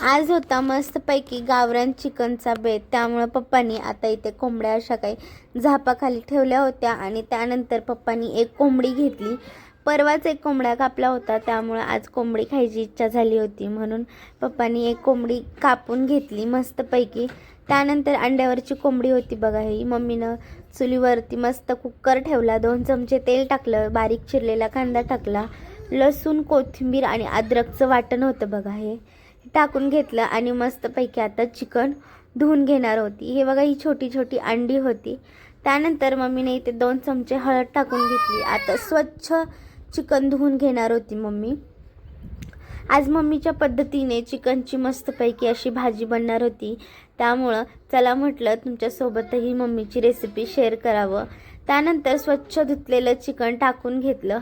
आज होता मस्तपैकी गावरान चिकनचा बेत, त्यामुळे पप्पांनी आता इथे कोंबड्या अशा काही झापाखाली ठेवल्या होत्या आणि त्यानंतर पप्पांनी एक कोंबडी घेतली. परवाच एक कोंबडा कापला होता, त्यामुळे आज कोंबडी खायची इच्छा झाली होती म्हणून पप्पांनी एक कोंबडी कापून घेतली मस्तपैकी. त्यानंतर अंड्यावरची कोंबडी होती बघा. ही मम्मीनं चुलीवरती मस्त कुकर ठेवला, 2 चमचे तेल टाकलं, बारीक चिरलेला कांदा टाकला, लसूण, कोथिंबीर आणि अद्रकचं वाटण होतं बघा, हे टाकून घेतलं आणि मस्तपैकी आता चिकन धुवून घेणार होती. हे बघा, ही छोटी छोटी अंडी होती. त्यानंतर मम्मीने इथे 2 चमचे हळद टाकून घेतली. आता स्वच्छ चिकन धुवून घेणार होती मम्मी. आज मम्मीच्या पद्धतीने चिकनची मस्तपैकी अशी भाजी बनणार होती, त्यामुळं चला म्हटलं तुमच्यासोबतही मम्मीची रेसिपी शेअर करावं. त्यानंतर स्वच्छ धुतलेलं चिकन टाकून घेतलं.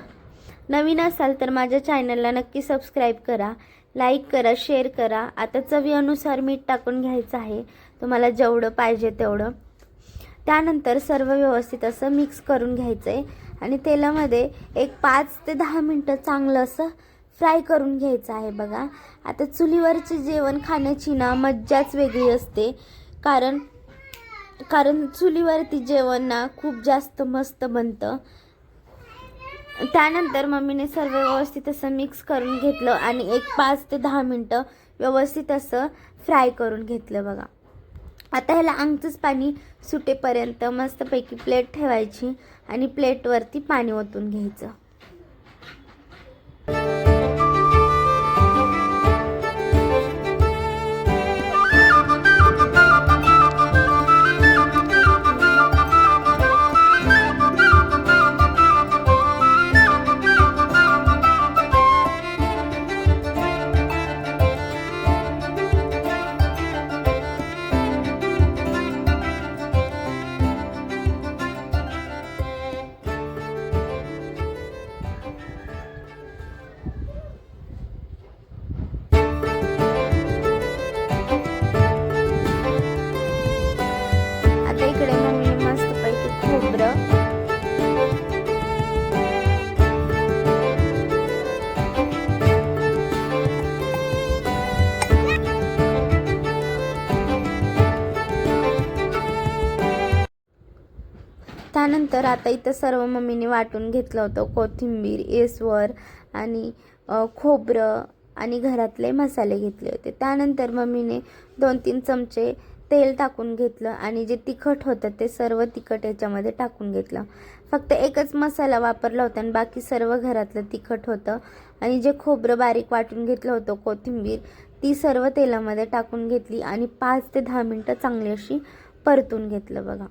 नवीन असाल तर माझ्या चॅनलला नक्की सबस्क्राईब करा, लाईक करा, शेअर करा. आता चवीनुसार मीठ टाकून घ्यायचं आहे, तुम्हाला जेवढं पाहिजे तेवढं. त्यानंतर सर्व व्यवस्थित असं मिक्स करून घ्यायचं आहे आणि तेलामध्ये एक 5 ते 10 मिनटं चांगलं असं फ्राय करून घ्यायचं आहे बघा. आता चुलीवरचे जेवण खाण्याची ना मज्जाच वेगळी असते, कारण चुलीवरती जेवण ना खूप जास्त मस्त बनतं. त्यानंतर मम्मीने सर्व व्यवस्थित असं मिक्स करून घेतलं आणि एक 5 ते 10 मिनटं व्यवस्थित असं फ्राय करून घेतलं बघा. आता ह्याला अंगचंच पाणी सुटेपर्यंत मस्तपैकी प्लेट ठेवायची आणि प्लेटवरती पाणी ओतून घ्यायचं. इकडे मम्मीने मस्तपैकी खोबरं, त्यानंतर आता इथं सर्व मम्मीने वाटून घेतलं होतं. कोथिंबीर, येसवर आणि खोबरं आणि घरातले मसाले घेतले होते. त्यानंतर मम्मीने 2-3 चमचे तेल टाकून घेतलं आणि जे तिखट होतं ते सर्व तिखट याच्यामध्ये टाकून घेतलं. फक्त एकच मसाला वापरला होता आणि बाकी सर्व घरातलं तिखट होतं. आणि जे खोबरं बारीक वाटून घेतलं होतं, कोथिंबीर, ती सर्व तेलामध्ये टाकून घेतली आणि 5 ते 10 मिनटं चांगली अशी परतून घेतलं बघा.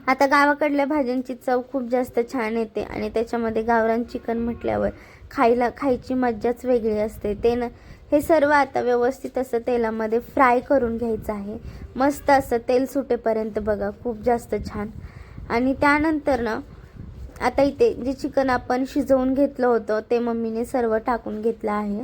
आता गावाकडल्या भाज्यांची चव खूप जास्त छान येते आणि त्याच्यामध्ये गावरान चिकन म्हटल्यावर खायची मज्जाच वेगळी असते. हे सर्व आता व्यवस्थित असं तेलामध्ये फ्राय करून घ्यायचं आहे, मस्त असं तेल सुटेपर्यंत बघा, खूप जास्त छान. आणि त्यानंतर ना आता इथे जे चिकन आपण शिजवून घेतलं होतं ते मम्मीने सर्व टाकून घेतलं आहे.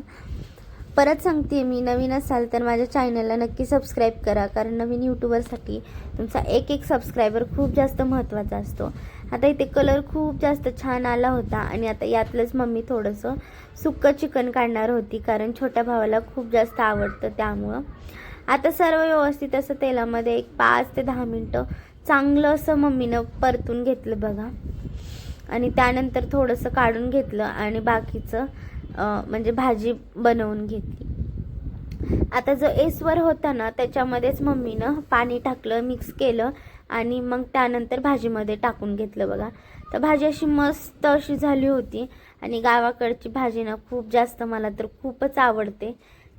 परत सांगते मी, नवीन असाल तर माझ्या चॅनलला नक्की सबस्क्राईब करा, कारण नवीन यूट्यूबरसाठी तुमचा एक सबस्क्रायबर खूप जास्त महत्त्वाचा असतो. आता इथे कलर खूप जास्त छान आला होता आणि आता यातलंच मम्मी थोडंसं सुक्कं चिकन काढणार होती, कारण छोट्या भावाला खूप जास्त आवडतं त्यामुळं. आता सर्व व्यवस्थित असं तेलामध्ये एक 5 ते 10 मिनटं चांगलं असं मम्मीनं परतून घेतलं बघा. आणि त्यानंतर थोडंसं काढून घेतलं आणि बाकीचं म्हणजे भाजी बनवून घेतली. आता जो एसवर होता ना त्याच्यामध्येच मम्मीनं पाणी टाकलं, मिक्स केलं आणि मग त्यानंतर भाजीमध्ये टाकून घेतलं बघा. तर भाजी अशी मस्त अशी झाली होती आणि गावाकडची भाजी ना खूप जास्त मला तर खूपच आवडते.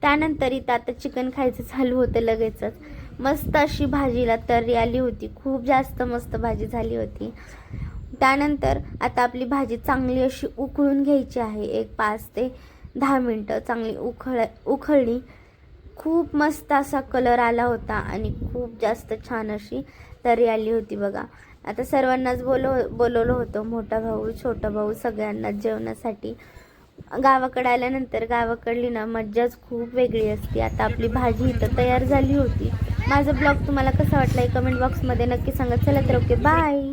त्यानंतर इथं आता चिकन खायचं चालू होतं लगेचच. मस्त अशी भाजीला तर्री आली होती, खूप जास्त मस्त भाजी झाली होती. त्यानंतर आता आपली भाजी चांगली अशी उकळून घ्यायची आहे, एक 5 ते 10 मिनटं चांगली उकळली. खूप मस्त असा कलर आला होता आणि खूप जास्त छान अशी तर्री आली होती बघा. आता सर्वांनाच बोलवलं होतं, मोठा भाऊ, छोटा भाऊ, सगळ्यांनाच जेवणासाठी. गावाकडे आल्यानंतर गावाकडली ना मज्जाच खूप वेगळी असते. आता आपली भाजी इथं तयार झाली होती. माझा ब्लॉग तुम्हाला कसा वाटला कमेंट बॉक्समध्ये नक्की सांगा. चला तर ओके, बाय.